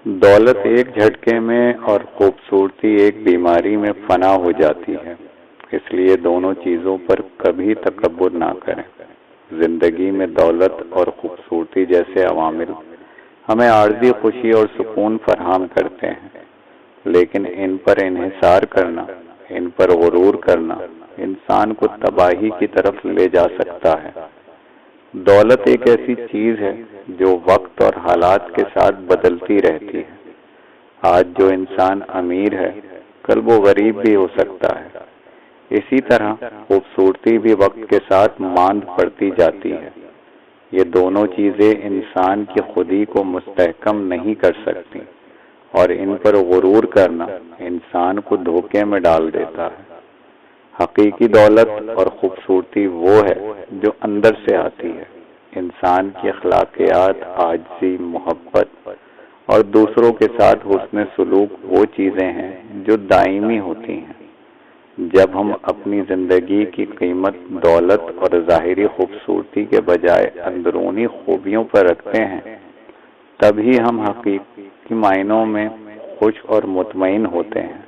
دولت ایک جھٹکے میں اور خوبصورتی ایک بیماری میں فنا ہو جاتی ہے، اس لیے دونوں چیزوں پر کبھی تکبر نہ کریں۔ زندگی میں دولت اور خوبصورتی جیسے عوامل ہمیں عارضی خوشی اور سکون فراہم کرتے ہیں، لیکن ان پر انحصار کرنا، ان پر غرور کرنا انسان کو تباہی کی طرف لے جا سکتا ہے۔ دولت ایک ایسی چیز ہے جو وقت اور حالات کے ساتھ بدلتی رہتی ہے۔ آج جو انسان امیر ہے، کل وہ غریب بھی ہو سکتا ہے۔ اسی طرح خوبصورتی بھی وقت کے ساتھ ماند پڑتی جاتی ہے۔ یہ دونوں چیزیں انسان کی خودی کو مستحکم نہیں کر سکتی، اور ان پر غرور کرنا انسان کو دھوکے میں ڈال دیتا ہے۔ حقیقی دولت اور خوبصورتی وہ ہے جو اندر سے آتی ہے۔ انسان کی اخلاقیات، عاجزی، محبت اور دوسروں کے ساتھ حسن سلوک وہ چیزیں ہیں جو دائمی ہوتی ہیں۔ جب ہم اپنی زندگی کی قیمت دولت اور ظاہری خوبصورتی کے بجائے اندرونی خوبیوں پر رکھتے ہیں، تبھی ہم حقیقی معنوں میں خوش اور مطمئن ہوتے ہیں۔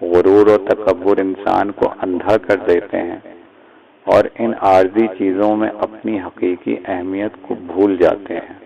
غرور اور تکبر انسان کو اندھا کر دیتے ہیں اور ان عارضی چیزوں میں اپنی حقیقی اہمیت کو بھول جاتے ہیں۔